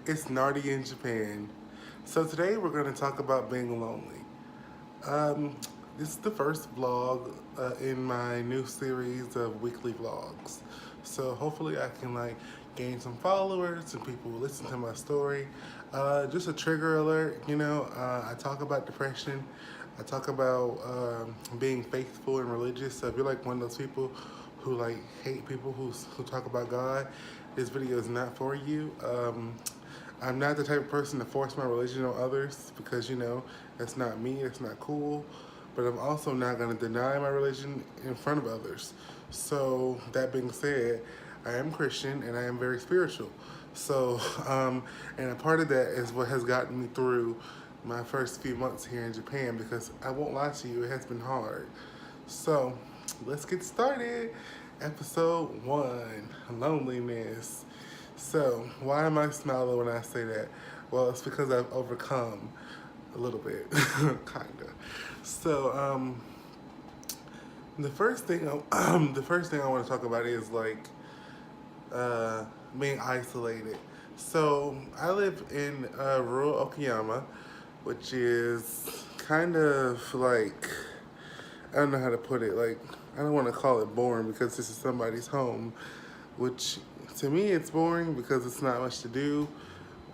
It's Nardi in Japan. So today we're going to talk about being lonely. Um, this is the first vlog in my new series of weekly vlogs. So hopefully I can gain some followers and people will listen to my story. Just a trigger alert, I talk about depression. I talk about being faithful and religious. So if you're like one of those people who hate people who talk about God, this video is not for you. I'm not the type of person to force my religion on others because, that's not me, that's not cool. But I'm also not going to deny my religion in front of others. So, that being said, I am Christian and I am very spiritual. So, and a part of that is what has gotten me through my first few months here in Japan because I won't lie to you, it has been hard. So, let's get started. Episode 1, Loneliness. So, why am I smiling when I say that? Well, it's because I've overcome a little bit, kinda. So, the first thing the first thing I want to talk about is being isolated. So, I live in rural Okayama, which is kind of I don't know how to put it. I don't want to call it boring because this is somebody's home, which to me it's boring because it's not much to do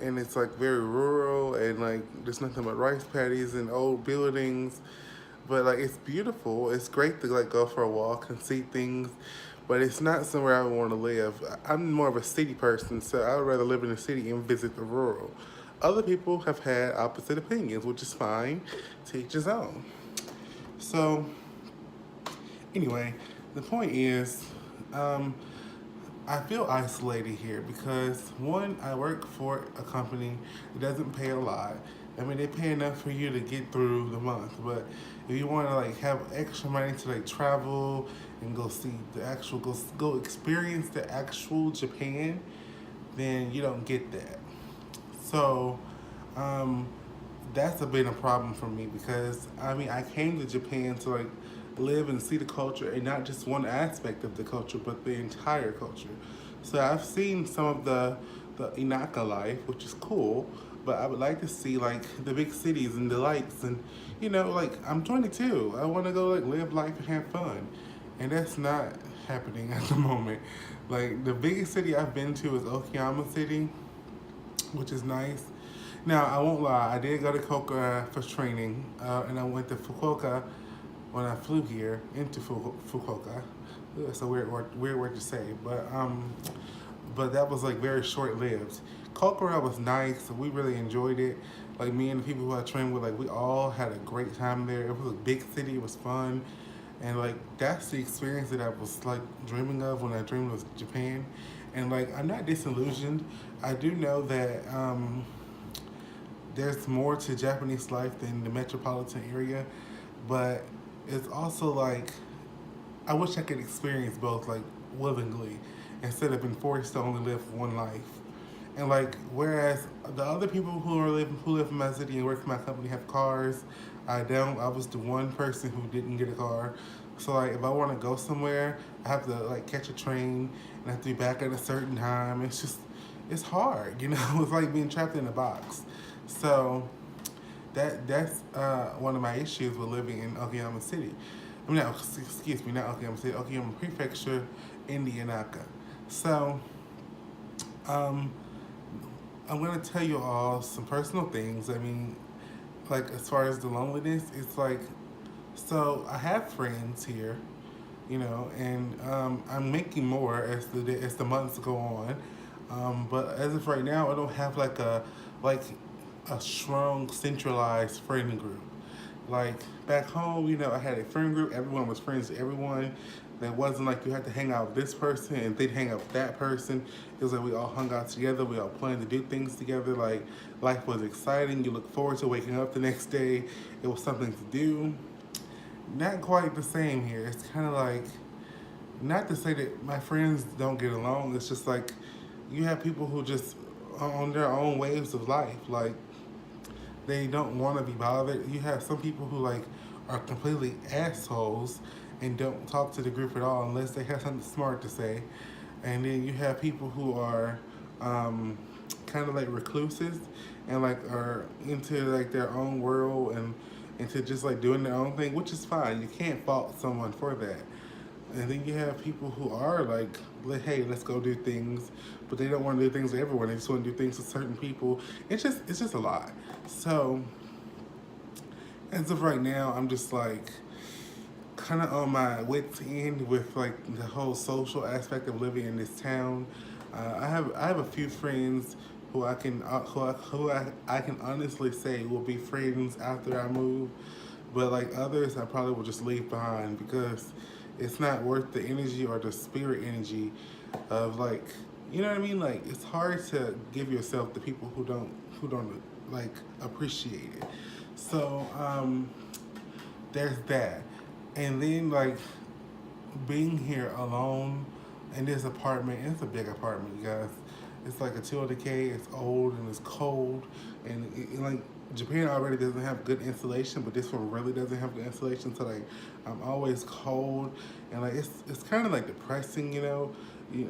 and it's very rural and there's nothing but rice paddies and old buildings. But it's beautiful. It's great to go for a walk and see things, but it's not somewhere I would want to live. I'm more of a city person, so I would rather live in the city and visit the rural. Other people have had opposite opinions, which is fine. To each his own. So, anyway, the point is, I feel isolated here because one, I work for a company that doesn't pay a lot. I mean, they pay enough for you to get through the month, but if you want to have extra money to travel and go see the actual go experience the actual Japan, then you don't get that. So, that's been a problem for me because I came to Japan to live and see the culture and not just one aspect of the culture but the entire culture. So I've seen some of the Inaka life, which is cool, but I would like to see the big cities and the lights and I'm 22. I want to go live life and have fun, and that's not happening at the moment. The biggest city I've been to is Okayama City, which is nice. Now, I won't lie, I did go to Koka for training, and I went to Fukuoka when I flew here into Fukuoka. It's a weird word to say, but that was very short lived. Kokura was nice. We really enjoyed it. Me and the people who I trained with, we all had a great time there. It was a big city. It was fun, and that's the experience that I was dreaming of when I dreamed of Japan. And I'm not disillusioned. I do know that there's more to Japanese life than the metropolitan area, but it's also I wish I could experience both willingly instead of being forced to only live one life. And whereas the other people who live in my city and work for my company have cars, I don't. I was the one person who didn't get a car. So if I want to go somewhere, I have to catch a train and I have to be back at a certain time. It's hard, It's like being trapped in a box. So that's one of my issues with living in Okayama City. Excuse me, not Okayama City, Okayama Prefecture, Indianaka. So, I'm gonna tell you all some personal things. As far as the loneliness, it's so I have friends here, and I'm making more as the months go on. But as of right now, I don't have like a strong centralized friend group. Back home, I had a friend group. Everyone was friends to everyone. It wasn't you had to hang out with this person and they'd hang out with that person. It was we all hung out together. We all planned to do things together. Life was exciting. You look forward to waking up the next day. It was something to do. Not quite the same here. It's kind of not to say that my friends don't get along. It's just you have people who just are on their own waves of life. They don't want to be bothered. You have some people who are completely assholes and don't talk to the group at all unless they have something smart to say. And then you have people who are kind of like recluses and like are into like their own world and into just like doing their own thing, which is fine. You can't fault someone for that. And then you have people who are like, hey, let's go do things, but they don't want to do things with everyone. They just want to do things with certain people. It's just a lot. So as of right now, I'm just like kind of on my wits end with like the whole social aspect of living in this town. I have a few friends who I can honestly say will be friends after I move, but like others I probably will just leave behind because it's not worth the energy or the spirit energy of like, you know what I mean? Like it's hard to give yourself to people who don't like appreciate it. So there's that. And then like being here alone in this apartment, it's a big apartment, you guys. It's like a 200K, it's old and it's cold. And like Japan already doesn't have good insulation, but this one really doesn't have good insulation. So like I'm always cold and like it's kind of like depressing, you know.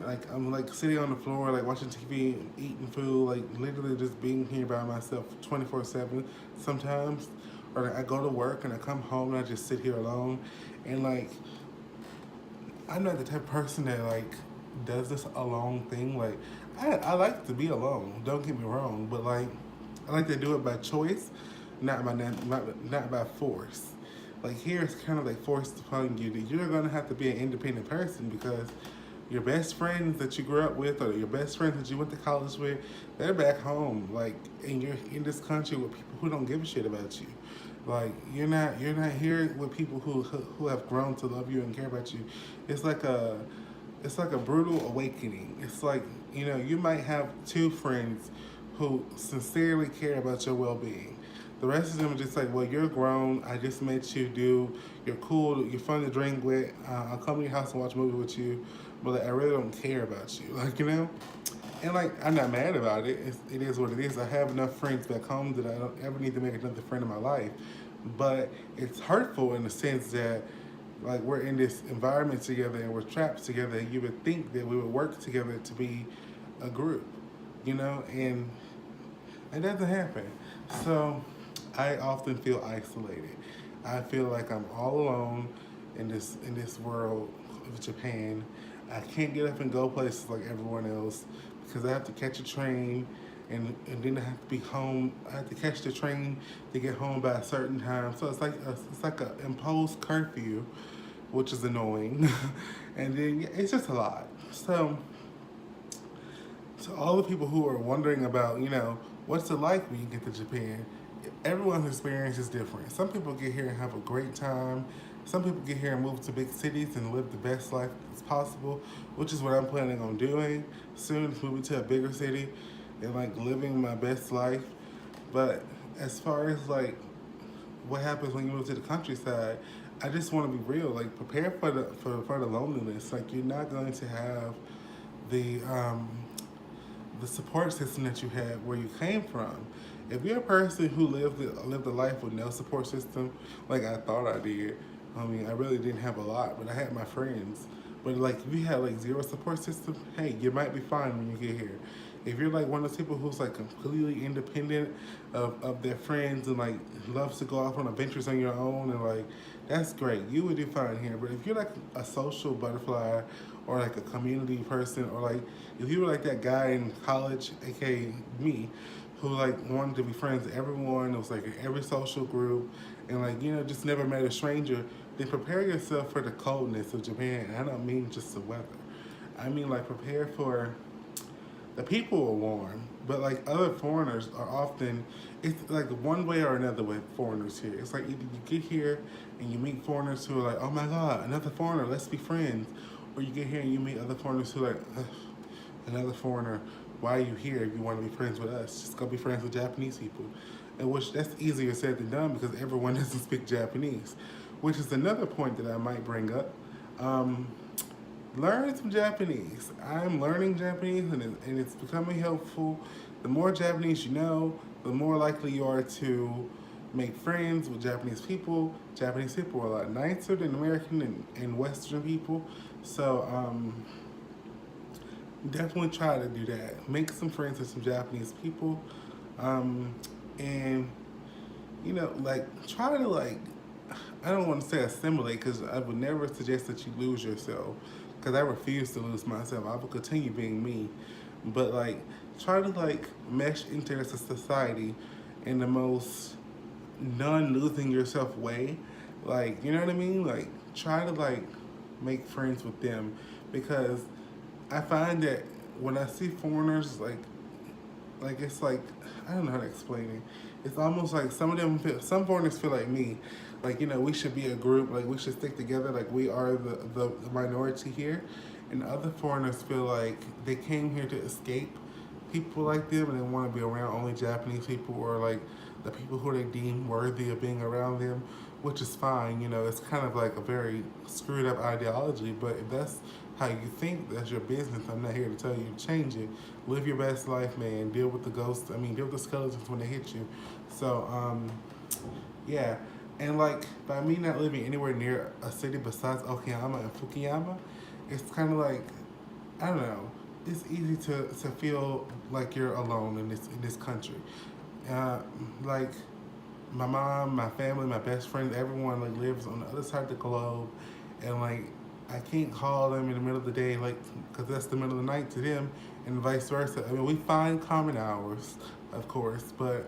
Like I'm like sitting on the floor, like watching TV, eating food, like literally just being here by myself 24/7 sometimes. Or like I go to work and I come home and I just sit here alone, and like I'm not the type of person that like does this alone thing. Like I like to be alone. Don't get me wrong, but like I like to do it by choice, not by force. Like here it's kind of like forced upon you that you're gonna have to be an independent person because your best friends that you grew up with or your best friends that you went to college with, they're back home. Like and you're in this country with people who don't give a shit about you. Like you're not here with people who have grown to love you and care about you. It's like a it's like a brutal awakening. It's like, you know, you might have two friends who sincerely care about your well being. The rest of them are just like, well, you're grown. I just met you, dude. You're cool. You're fun to drink with. I'll come to your house and watch a movie with you. But like, I really don't care about you. Like, you know? And like, I'm not mad about it. It is what it is. I have enough friends back home that I don't ever need to make another friend in my life. But it's hurtful in the sense that like we're in this environment together and we're trapped together. And you would think that we would work together to be a group, you know, and it doesn't happen. So I often feel isolated. I feel like I'm all alone in this world of Japan. I can't get up and go places like everyone else because I have to catch a train and then I have to be home. I have to catch the train to get home by a certain time. So it's like a imposed curfew, which is annoying. And then yeah, it's just a lot. So all the people who are wondering about, you know, what's it like when you get to Japan, everyone's experience is different. Some people get here and have a great time. Some people get here and move to big cities and live the best life as possible, which is what I'm planning on doing soon, is moving to a bigger city and like living my best life. But as far as like what happens when you move to the countryside, I just want to be real. Like prepare for the loneliness. Like you're not going to have the the support system that you had where you came from. If you're a person who lived a life with no support system, like I thought I did, I mean, I really didn't have a lot, but I had my friends. But like, if you had like zero support system, hey, you might be fine when you get here. If you're like one of those people who's like completely independent of their friends and like loves to go off on adventures on your own and like that's great. You would do fine here. But if you're like a social butterfly or like a community person or like if you were like that guy in college, aka me, who like wanted to be friends with everyone, it was like in every social group and like, you know, just never met a stranger, then prepare yourself for the coldness of Japan. And I don't mean just the weather. I mean like prepare for the people are warm, but like other foreigners are often, it's like one way or another with foreigners here. It's like either you get here and you meet foreigners who are like, oh my God, another foreigner, let's be friends. Or you get here and you meet other foreigners who are like, ugh, another foreigner, why are you here if you want to be friends with us? Just go be friends with Japanese people. And which that's easier said than done because everyone doesn't speak Japanese, which is another point that I might bring up. Um, Learn some Japanese. I'm learning Japanese and it's becoming helpful. The more Japanese you know, the more likely you are to make friends with Japanese people. Japanese people are a lot nicer than American and Western people. So definitely try to do that. Make some friends with some Japanese people, um, and like try to like I don't want to say assimilate because I would never suggest that you lose yourself because I refuse to lose myself. I will continue being me, but like try to like mesh into this society in the most non-losing yourself way. Like you know what I mean? Like try to like make friends with them because I find that when I see foreigners like it's like I don't know how to explain it. It's almost like some of them some foreigners feel like me, like we should be a group, like we should stick together, like we are the minority here, and other foreigners feel like they came here to escape people like them and they want to be around only Japanese people or like the people who they deem worthy of being around them, which is fine. It's kind of like a very screwed up ideology, but if that's how you think, that's your business. I'm not here to tell you to change it. Live your best life, man. Deal with the ghosts. I mean, deal with the skeletons when they hit you. So, yeah. And like by me not living anywhere near a city besides Okayama and Fukuyama, it's kind of like I don't know. It's easy to feel like you're alone in this country. Uh, like my mom, my family, my best friend, everyone like lives on the other side of the globe, and like I can't call them in the middle of the day, like because that's the middle of the night to them, and vice versa. I mean, we find common hours, of course, but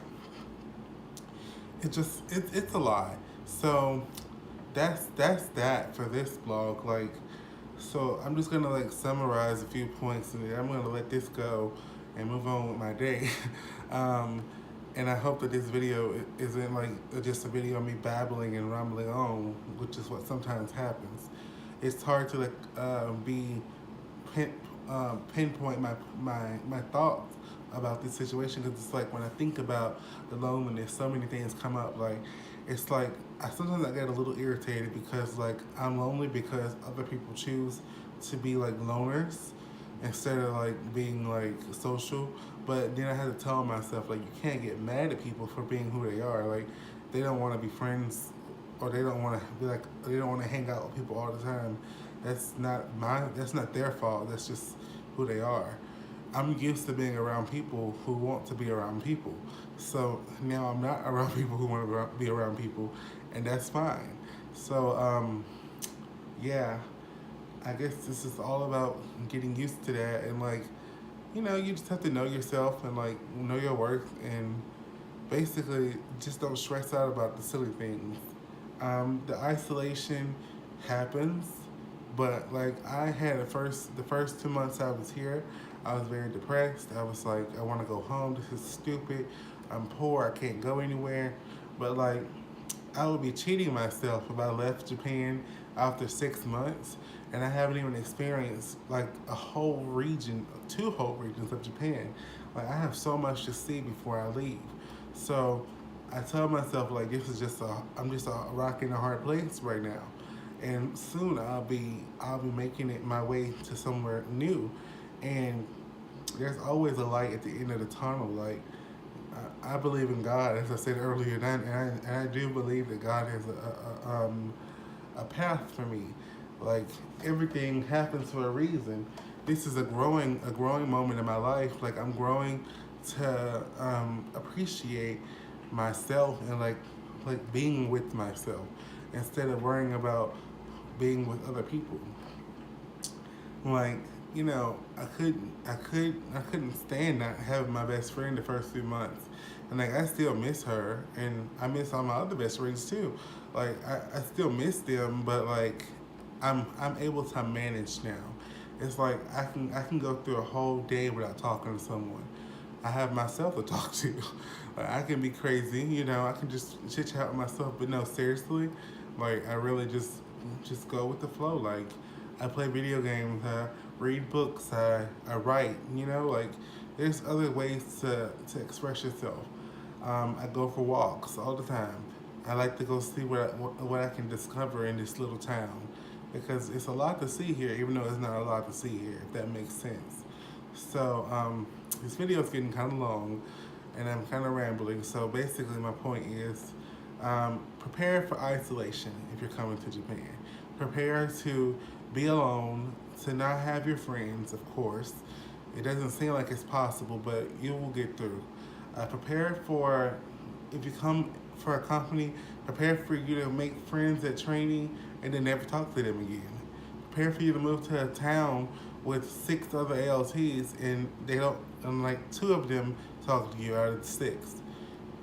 it's a lie. So that's that for this blog. Like, so I'm just gonna like summarize a few points, and then I'm gonna let this go and move on with my day. um, and I hope that this video isn't like just a video of me babbling and rambling on, which is what sometimes happens. It's hard to like be pin, pinpoint my thoughts about this situation because it's like when I think about the loneliness, so many things come up. Like it's like sometimes I get a little irritated because like I'm lonely because other people choose to be like loners instead of like being like social. But then I had to tell myself like you can't get mad at people for being who they are. Like they don't want to be friends or they don't want to be like they don't want to hang out with people all the time. That's not their fault. That's just who they are. I'm used to being around people who want to be around people. So now I'm not around people who want to be around people, and that's fine. So yeah, I guess this is all about getting used to that and like, you just have to know yourself and like know your worth and basically just don't stress out about the silly things. The isolation happens, but like I had the first 2 months I was here, I was very depressed. I was like, I want to go home. This is stupid. I'm poor. I can't go anywhere. But like, I would be cheating myself if I left Japan after 6 months, and I haven't even experienced like a whole region, two whole regions of Japan. Like I have so much to see before I leave. So I tell myself like I'm just a rock in a hard place right now, and soon I'll be making it my way to somewhere new, and there's always a light at the end of the tunnel. Like I believe in God, as I said earlier, and I do believe that God has a path for me. Like everything happens for a reason. This is a growing moment in my life. Like I'm growing to appreciate myself and like being with myself instead of worrying about being with other people. Like I couldn't stand not having my best friend the first few months, and like I still miss her, and I miss all my other best friends too. Like I still miss them, but like I'm able to manage now. It's like I can go through a whole day without talking to someone. I have myself to talk to. Like I can be crazy, I can just chit chat with myself, but no, seriously, like I really just go with the flow. Like I play video games, I read books, I write, like there's other ways to express yourself. I go for walks all the time. I like to go see what I can discover in this little town because it's a lot to see here, even though it's not a lot to see here, if that makes sense. So this video is getting kind of long, and I'm kind of rambling. So basically, my point is, prepare for isolation if you're coming to Japan. Prepare to be alone, to not have your friends, of course. It doesn't seem like it's possible, but you will get through. Prepare for, if you come for a company, prepare for you to make friends at training and then never talk to them again. Prepare for you to move to a town with 6 other ALTs and they don't, and like 2 of them talk to you out of the 6.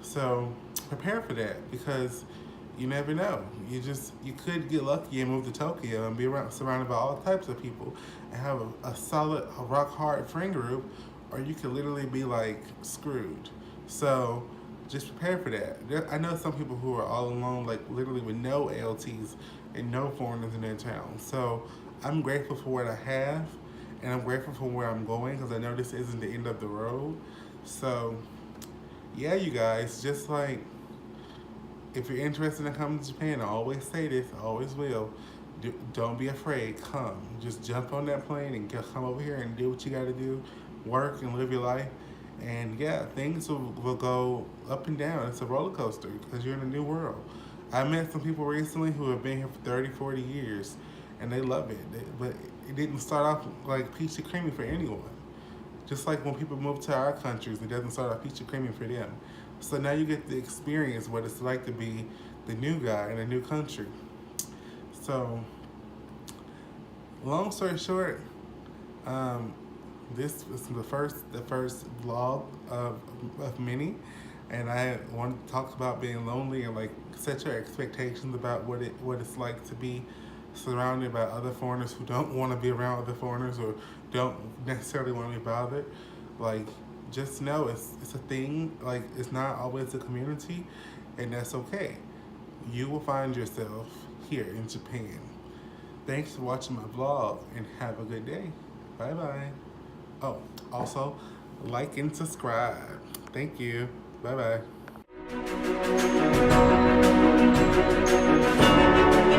So prepare for that because you never know. You could get lucky and move to Tokyo and be surrounded by all types of people and have a solid, a rock hard friend group, or you could literally be like screwed. So just prepare for that. I know some people who are all alone, like literally with no ALTs and no foreigners in their town. So I'm grateful for what I have, and I'm grateful for where I'm going because I know this isn't the end of the road. So yeah, you guys, just like if you're interested in coming to Japan, I always say this, I always will. Don't be afraid. Come. Just jump on that plane and come over here and do what you got to do, work and live your life. And yeah, things will go up and down. It's a roller coaster because you're in a new world. I met some people recently who have been here for 30, 40 years and they love it. But it didn't start off like peachy creamy for anyone. Just like when people move to our countries, it doesn't start off peachy creamy for them. So now you get to experience what it's like to be the new guy in a new country. So, long story short, this was the first vlog of many, and I wanted to talk about being lonely and like set your expectations about what it's like to be surrounded by other foreigners who don't want to be around other foreigners or don't necessarily want to be bothered. Like, just know it's a thing. Like, it's not always a community, and that's okay. You will find yourself here in Japan. Thanks for watching my vlog and have a good day. Bye bye. Oh, also like and subscribe. Thank you. Bye bye.